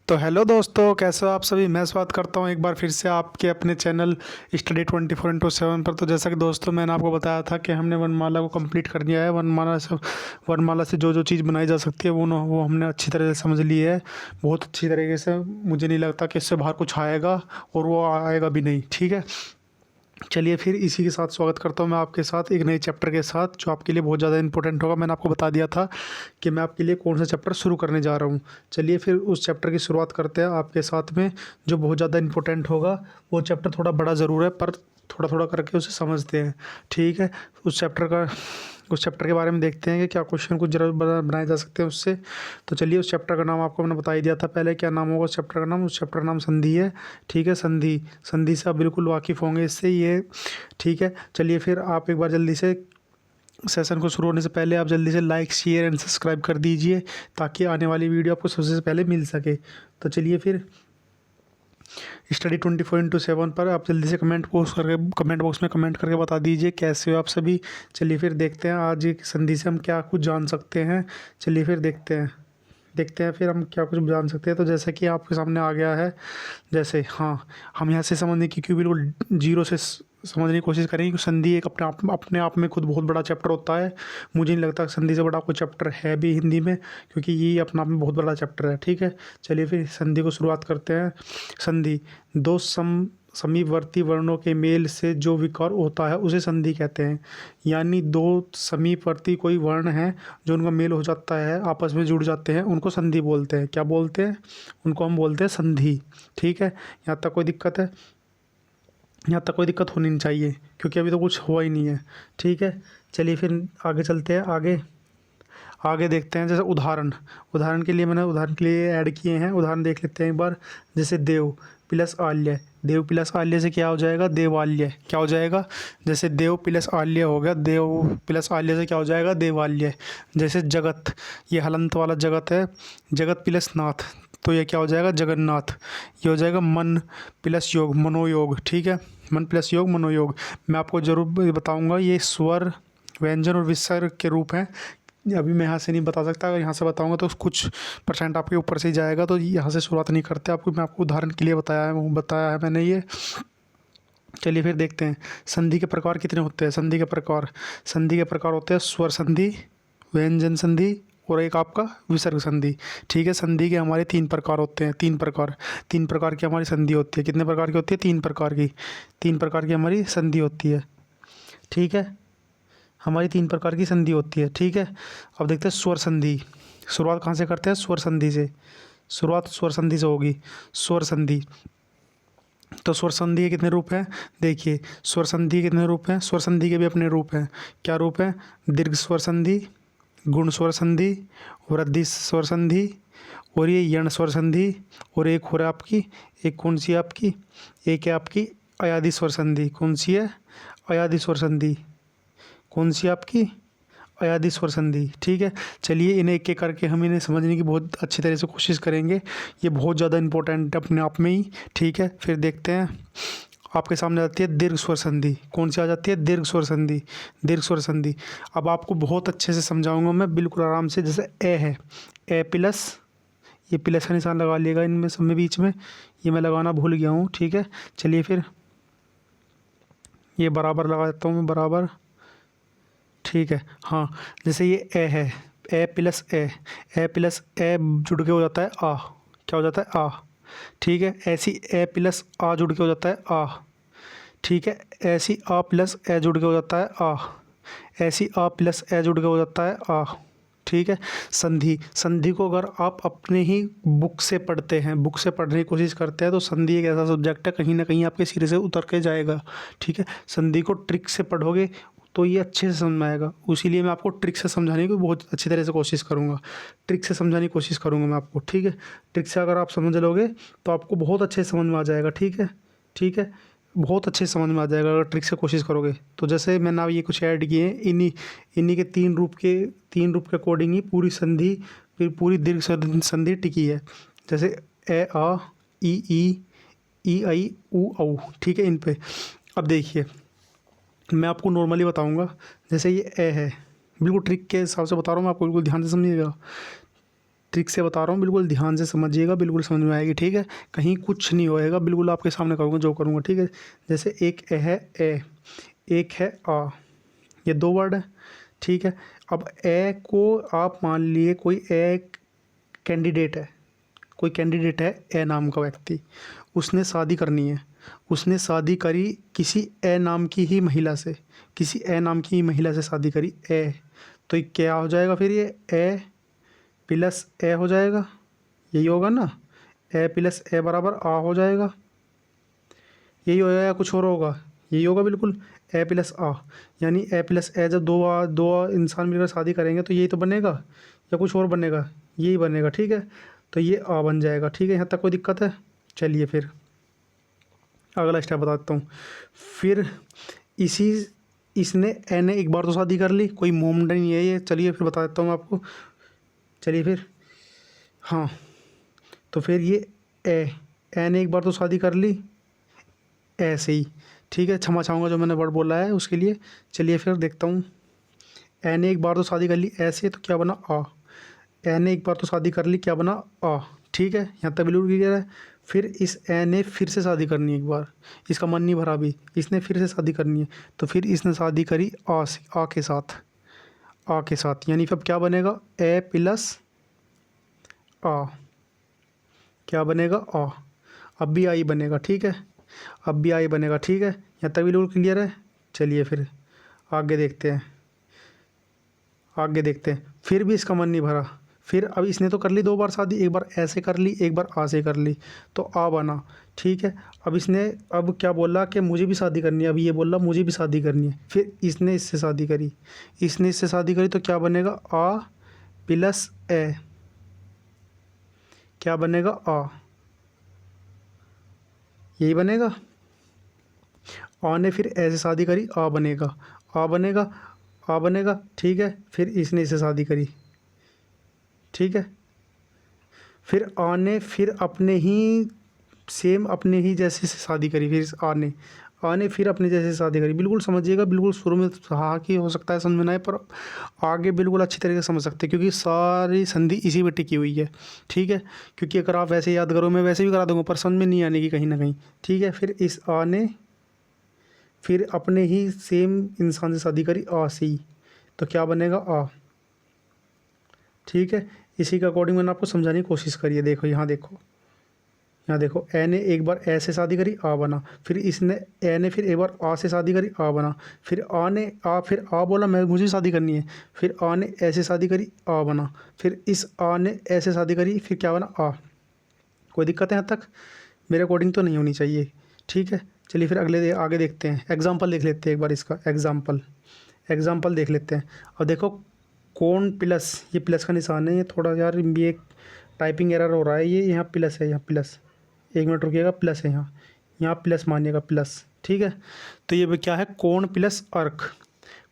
तो हेलो दोस्तों, कैसे हो आप सभी। मैं स्वागत करता हूं एक बार फिर से आपके अपने चैनल स्टडी 24/7 पर। तो जैसा कि दोस्तों मैंने आपको बताया था कि हमने वर्णमाला को कंप्लीट कर लिया है। वर्णमाला से जो जो चीज़ बनाई जा सकती है वो हमने अच्छी तरह से समझ ली है, बहुत अच्छी तरीके से। मुझे नहीं लगता कि इससे बाहर कुछ आएगा, और वो आएगा भी नहीं। ठीक है, चलिए फिर इसी के साथ स्वागत करता हूँ मैं आपके साथ एक नए चैप्टर के साथ, जो आपके लिए बहुत ज़्यादा इंपॉर्टेंट होगा। मैंने आपको बता दिया था कि मैं आपके लिए कौन सा चैप्टर शुरू करने जा रहा हूँ। चलिए फिर उस चैप्टर की शुरुआत करते हैं आपके साथ में, जो बहुत ज़्यादा इंपॉर्टेंट होगा। वो चैप्टर थोड़ा बड़ा ज़रूर है, पर थोड़ा थोड़ा करके उसे समझते हैं। ठीक है, उस चैप्टर के बारे में देखते हैं कि क्या क्वेश्चन कुछ जरूर बनाए जा सकते हैं उससे। तो चलिए, उस चैप्टर का नाम आपको मैंने बता ही दिया था पहले, क्या नाम होगा उस चैप्टर का नाम। उस चैप्टर का नाम संधि है। ठीक है, संधि। संधि से आप बिल्कुल वाकिफ़ होंगे इससे ये। ठीक है, चलिए फिर आप एक बार जल्दी से सेशन को शुरू होने से पहले आप जल्दी से लाइक शेयर एंड सब्सक्राइब कर दीजिए, ताकि आने वाली वीडियो आपको सबसे पहले मिल सके। तो चलिए फिर स्टडी 24/7 पर आप जल्दी से कमेंट बॉक्स में कमेंट करके बता दीजिए कैसे हो आप सभी। चलिए फिर देखते हैं आज एक संधि से हम क्या कुछ जान सकते हैं। चलिए फिर देखते हैं फिर हम क्या कुछ जान सकते हैं। तो जैसे कि आपके सामने आ गया है, जैसे हाँ, हम यहाँ से समझने की क्यों बिल्कुल जीरो से समझने की कोशिश करेंगे कि संधि एक अपने आप में खुद बहुत बड़ा चैप्टर होता है। मुझे नहीं लगता संधि से बड़ा कोई चैप्टर है भी हिंदी में, क्योंकि ये अपने आप में बहुत बड़ा चैप्टर है। ठीक है, चलिए फिर संधि को शुरुआत करते हैं। संधि दो समीपवर्ती वर्णों के मेल से जो विकार होता है उसे संधि कहते हैं। यानी दो समीपवर्ती कोई वर्ण हैं जो उनका मेल हो जाता है, आपस में जुड़ जाते हैं, उनको संधि बोलते हैं। क्या बोलते हैं? उनको हम बोलते हैं संधि। ठीक है, यहाँ तक कोई दिक्कत है? यहाँ तक कोई दिक्कत होनी नहीं चाहिए, क्योंकि अभी तो कुछ हुआ ही नहीं है। ठीक है, चलिए फिर आगे चलते हैं। आगे आगे देखते हैं। जैसे उदाहरण के लिए मैंने उदाहरण के लिए ऐड किए हैं। उदाहरण देख लेते हैं एक बार। जैसे देव प्लस आल्य। देव प्लस आल्य से क्या हो जाएगा? देवाल्य। क्या हो जाएगा? जैसे देव प्लस आल्य हो गया, देव प्लस आल्य से क्या हो जाएगा? देवाल्य। जैसे जगत, ये हलंत वाला जगत है, जगत प्लस नाथ, तो ये क्या हो जाएगा? जगन्नाथ। ये हो जाएगा मन प्लस योग, मनोयोग। ठीक है, मन प्लस योग, मनोयोग। मैं आपको ज़रूर बताऊंगा, ये स्वर व्यंजन और विसर्ग के रूप हैं। अभी मैं यहाँ से नहीं बता सकता, अगर यहाँ से बताऊंगा तो कुछ परसेंट आपके ऊपर से ही जाएगा। तो यहाँ से शुरुआत नहीं करते। मैं आपको उदाहरण के लिए बताया है मैंने ये। चलिए फिर देखते हैं संधि के प्रकार कितने होते हैं। संधि के प्रकार होते हैं स्वर संधि, व्यंजन संधि, और एक आपका विसर्ग संधि। ठीक है, संधि के हमारे तीन प्रकार होते हैं। तीन प्रकार की हमारी संधि होती है। कितने प्रकार की होती है? तीन प्रकार की हमारी संधि होती है। ठीक है, हमारी तीन प्रकार की संधि होती है। ठीक है, अब देखते हैं स्वर संधि। शुरुआत कहाँ से करते हैं? स्वर संधि से। शुरुआत स्वर संधि से होगी। स्वर संधि, तो स्वर संधि के कितने रूप हैं? देखिए, स्वर संधि के कितने रूप हैं? स्वर संधि के भी अपने रूप हैं। क्या रूप हैं? दीर्घ स्वर संधि, गुण स्वर संधि, वृद्धि स्वर संधि, और ये यण स्वर संधि। और एक हो रहा है आपकी, एक कौन सी है आपकी? एक है आपकी अयादि स्वर संधि। कौन सी है? अयादि स्वर संधि। कौन सी आपकी? अयादि स्वर संधि। ठीक है, चलिए इन्हें एक एक करके हम इन्हें समझने की बहुत अच्छी तरह से कोशिश करेंगे। ये बहुत ज़्यादा इंपॉर्टेंट है अपने आप में ही। ठीक है, फिर देखते हैं। आपके सामने आती है दीर्घ स्वर संधि। कौन सी आ जाती है? दीर्घ स्वर संधि। दीर्घ स्वर संधि अब आपको बहुत अच्छे से समझाऊंगा मैं, बिल्कुल आराम से। जैसे ए है, ए प्लस, ये प्लस का निशान लगा लिएगा इनमें सब में बीच में, ये मैं लगाना भूल गया हूँ। ठीक है, चलिए फिर ये बराबर लगा देता हूँ मैं, बराबर। ठीक है, हाँ, जैसे ये ए है, ए प्लस ए जुड़ के हो जाता है आ। क्या हो जाता है? आ। ठीक है, ऐसी ए प्लस आ जुड़ के हो जाता है आ। ठीक है, ऐसी आ प्लस ए जुड़ के हो जाता है आ। ऐसी आ प्लस ए जुड़ के हो जाता है आ। ठीक है, संधि को अगर आप अपने ही बुक से पढ़ते हैं, बुक से पढ़ने की कोशिश करते हैं, तो संधि एक ऐसा सब्जेक्ट है कहीं ना कहीं आपके सिरे से उतर के जाएगा। ठीक है, संधि को ट्रिक से पढ़ोगे तो ये अच्छे से समझ में आएगा। इसीलिए मैं आपको ट्रिक से समझाने की बहुत अच्छी तरह से कोशिश करूँगा। ट्रिक से समझाने की कोशिश करूँगा मैं आपको। ठीक है, ट्रिक से अगर आप समझ लोगे तो आपको बहुत अच्छे से समझ में आ जाएगा। ठीक है, ठीक है, बहुत अच्छे से समझ में आ जाएगा अगर ट्रिक से कोशिश करोगे तो। जैसे मैंने अब ये कुछ ऐड किए हैं, इन्हीं के तीन रूप के अकॉर्डिंग ही पूरी संधि, फिर पूरी दीर्घ संधि टिकी है। जैसे ए आ, ई आई, ऊ औ। ठीक है, इन पे अब देखिए, मैं आपको नॉर्मली बताऊंगा। जैसे ये ए है, बिल्कुल ट्रिक के हिसाब से बता रहा हूँ मैं आपको, बिल्कुल ध्यान से समझिएगा। ट्रिक से बता रहा हूँ, बिल्कुल ध्यान से समझिएगा, बिल्कुल समझ में आएगी, ठीक है। कहीं कुछ नहीं होएगा, बिल्कुल आपके सामने करूँगा जो करूँगा, ठीक है। जैसे एक ए है ए, एक है आ, ये दो वर्ड है, ठीक है। अब ए को आप मान लिए कोई ए कैंडिडेट है, कोई कैंडिडेट है ए नाम का व्यक्ति, उसने शादी करनी है, उसने शादी करी किसी ए नाम की ही महिला से, किसी ए नाम की ही महिला से शादी करी ए, तो ये क्या हो जाएगा फिर, ये ए प्लस ए हो जाएगा, यही होगा ना, ए प्लस ए बराबर आ हो जाएगा, यही हो जाएगा, कुछ और होगा, यही होगा बिल्कुल, ए प्लस आ। यानी ए प्लस ए जब दो इंसान मिलकर शादी करेंगे तो यही तो बनेगा, या कुछ और बनेगा, यही बनेगा, ठीक है। तो ये आ बन जाएगा, ठीक है। यहाँ तक कोई दिक्कत है? चलिए फिर अगला स्टेप बताता हूँ। फिर इसने ए ने एक बार तो शादी कर ली, कोई मोमेंट नहीं है ये, चलिए फिर बता देता हूँ मैं आपको। चलिए फिर, हाँ, तो फिर ये ए ने एक बार तो शादी कर ली ऐसे ही, ठीक है। क्षमा चाहूँगा जो मैंने वर्ड बोला है उसके लिए। चलिए फिर देखता हूँ, ए ने एक बार तो शादी कर ली ऐसे, तो क्या बना आ, ए ने एक बार तो शादी कर ली, क्या बना आ, ठीक है। यहाँ तक बिल्कुल क्लियर है। फिर इस ए ने फिर से शादी करनी है एक बार, इसका मन नहीं भरा अभी, इसने फिर से शादी करनी है, तो फिर इसने शादी करी आ से, आ के साथ, आ के साथ, यानी फिर क्या बनेगा, ए प्लस आ, क्या बनेगा आ, अब भी आई बनेगा, ठीक है, अब भी आई बनेगा, ठीक है। यहाँ तक बिल्कुल क्लियर है। चलिए फिर आगे देखते हैं, आगे देखते हैं। फिर भी इसका मन नहीं भरा, फिर अब इसने तो कर ली दो बार शादी, एक बार ऐसे कर ली, एक बार आ से कर ली, तो आ बना, ठीक है। अब इसने अब क्या बोला कि मुझे भी शादी करनी है, अभी ये बोला मुझे भी शादी करनी है, फिर इसने इससे शादी करी, इसने इससे शादी करी, तो क्या बनेगा, आ प्लस ए, क्या बनेगा आ, यही बनेगा। आ ने फिर ऐसे शादी करी, आ बनेगा, आ बनेगा, आ बनेगा, ठीक है। फिर इसने इससे शादी करी, ठीक है। फिर आ ने फिर अपने ही सेम अपने ही जैसे से शादी करी, फिर आ ने फिर अपने जैसे से शादी करी, बिल्कुल समझिएगा, बिल्कुल शुरू में हाँ कि हो सकता है समझ में ना आए, पर आगे बिल्कुल अच्छी तरीके से समझ सकते हैं, क्योंकि सारी संधि इसी पे टिकी हुई है, ठीक है। क्योंकि अगर आप वैसे याद करो, मैं वैसे भी करा दूंगा, पर समझ में नहीं आने की कहीं ना कहीं, ठीक है। फिर इस आ ने फिर अपने ही सेम इंसान से शादी करी आ से ही, तो क्या बनेगा आ, ठीक है। इसी के अकॉर्डिंग मैंने आपको समझाने की कोशिश करी है। देखो यहाँ देखो, यहाँ देखो, ए ने एक बार ए से शादी करी, आ बना, फिर इसने ए ने फिर एक बार आ से शादी करी, आ बना, फिर आ ने फिर आ बोला मैं मुझे शादी करनी है, फिर आ ने ऐसे शादी करी, आ बना, फिर इस आ ने ऐसे शादी करी, फिर क्या बना आ। कोई दिक्कत है यहाँ तक? मेरे अकॉर्डिंग तो नहीं होनी चाहिए, ठीक है। चलिए फिर आगे देखते हैं, एग्जाम्पल देख लेते हैं एक बार इसका, एग्जाम्पल देख लेते हैं। अब देखो, कोण प्लस, ये प्लस का निशान है, ये थोड़ा यार ये टाइपिंग एरर हो रहा है, ये यहाँ प्लस है, यहाँ प्लस, एक मिनट रुकिएगा, प्लस है यहाँ, यहाँ प्लस मानिएगा, प्लस, ठीक है। तो ये क्या है, कोण प्लस अर्क,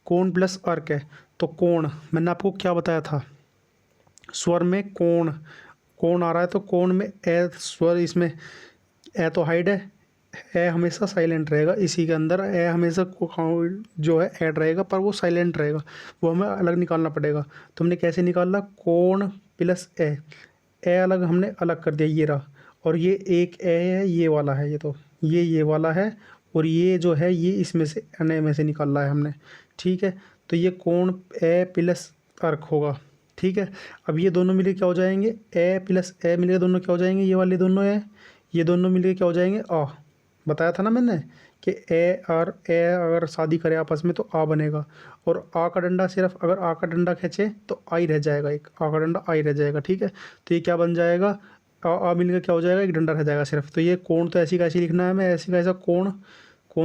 कोण प्लस अर्क है। तो कोण मैंने आपको क्या बताया था, स्वर में कोण, कोण आ रहा है, तो कोण में ए स्वर, इसमें ए तो हाइड है, ए हमेशा साइलेंट रहेगा, इसी के अंदर ए हमेशा जो है ऐड रहेगा, पर वो साइलेंट रहेगा, वो हमें अलग निकालना पड़ेगा। तो हमने कैसे निकाला, कोण प्लस ए अलग हमने अलग कर दिया, ये रहा, और ये एक ए है, ये वाला है, ये तो ये वाला है, और ये जो है ये इसमें से ए में से निकाला है हमने, ठीक है। तो ये कोण ए प्लस अर्क होगा, ठीक है। अब ये दोनों मिलके क्या हो जाएंगे, ए प्लस ए मिलके दोनों क्या हो जाएंगे, ये वाले दोनों है, ये दोनों मिलके क्या हो जाएंगे, आ। बताया था ना मैंने कि ए और ए अगर शादी करे आपस में तो आ बनेगा, और आ का डंडा सिर्फ अगर आ का डंडा खींचे तो आई रह जाएगा, एक आ का डंडा आई रह जाएगा, ठीक है। तो ये क्या बन जाएगा, आ मिलकर क्या हो जाएगा, एक डंडा रह जाएगा सिर्फ। तो ये कोण तो ऐसी का ऐसी लिखना है, मैं ऐसी का ऐसा कोण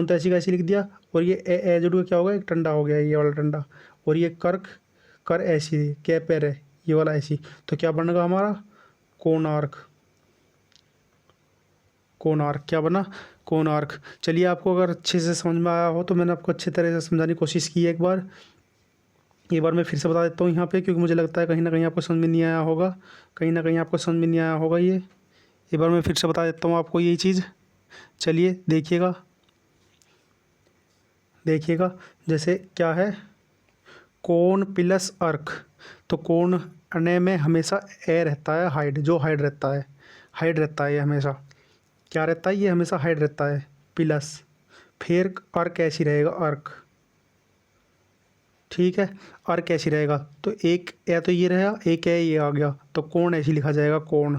तो ऐसी का ऐसी लिख दिया, और ये ए जुड़ के क्या होगा, एक डंडा हो गया, ये वाला डंडा, और ये कर ऐसी क्या पैर है, ये वाला ऐसी, तो क्या बनेगा हमारा, कोणार्क, कोणार्क क्या बना, कोणार्क। चलिए आपको अगर अच्छे से समझ में आया हो तो मैंने आपको अच्छे तरह से समझाने की कोशिश की है, एक बार मैं फिर से बता देता हूँ यहाँ पे, क्योंकि मुझे लगता है कहीं ना कहीं आपको समझ में नहीं आया होगा, कहीं ना कहीं आपको समझ में नहीं आया होगा ये। एक बार मैं फिर से बता देता हूँ आपको यही चीज़। चलिए देखिएगा, जैसे क्या है, कोण प्लस अर्क, तो कोण ने में हमेशा ए रहता है, हाइड, जो हाइड रहता है, हाइड रहता है ये हमेशा, क्या रहता है ये हमेशा हाइड रहता है, प्लस फिर अर्क ऐसी रहेगा, अर्क, ठीक है। अर्क ऐसी रहेगा तो एक ए तो ये रहा, एक ए ये आ गया, तो कोण ऐसी लिखा जाएगा, कोण,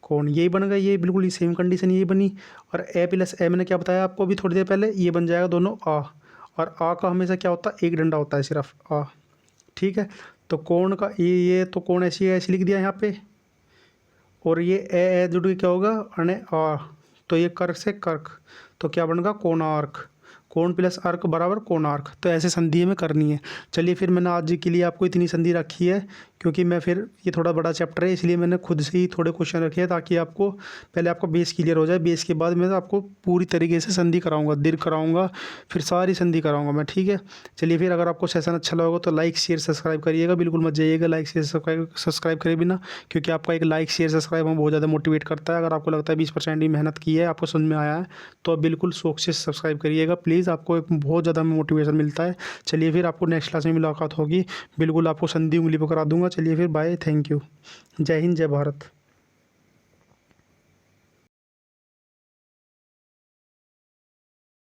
कोण यही बन गया, ये बिल्कुल ही सेम कंडीशन यही बनी। और ए प्लस ए मैंने क्या बताया आपको अभी थोड़ी देर पहले, ये बन जाएगा दोनों आ, और आ का हमेशा क्या होता है, एक डंडा होता है सिर्फ आ, ठीक है। तो कोण का ये तो कोण ऐसी ऐसी लिख दिया यहाँ पे, और ये ए जुड़ के क्या होगा, अने आ, तो ये कर्क से कर्क, तो क्या बनेगा, कोणार्क, कोण प्लस अर्क बराबर कोणार्क। तो ऐसे संधि हमें करनी है। चलिए फिर मैंने आज के लिए आपको इतनी संधि रखी है, क्योंकि मैं फिर ये थोड़ा बड़ा चैप्टर है इसलिए मैंने खुद से ही थोड़े क्वेश्चन रखे हैं, ताकि आपको पहले आपका बेस क्लियर हो जाए, बेस के बाद मैं आपको पूरी तरीके से संधि कराऊंगा, दीर्घ कराऊंगा, फिर सारी संधि कराऊंगा मैं, ठीक है। चलिए फिर अगर आपको सेशन अच्छा लगा तो लाइक शेयर सब्सक्राइब करिएगा, बिल्कुल मत जाइएगा लाइक शेयर सब्सक्राइब करे बिना, क्योंकि आपका एक लाइक शेयर सब्सक्राइब हमें बहुत ज़्यादा मोटिवेट करता है। अगर आपको लगता है 20% ही मेहनत की है, आपको समझ में आया है, तो आप बिल्कुल शौक से सब्सक्राइब करिएगा प्लीज़, आपको एक बहुत ज़्यादा मोटिवेशन मिलता है। चलिए फिर आपको नेक्स्ट क्लास में मुलाकात होगी, बिल्कुल आपको संधि उंगली पर करा दूंगा। चलिए फिर बाय, थैंक यू, जय हिंद, जय भारत।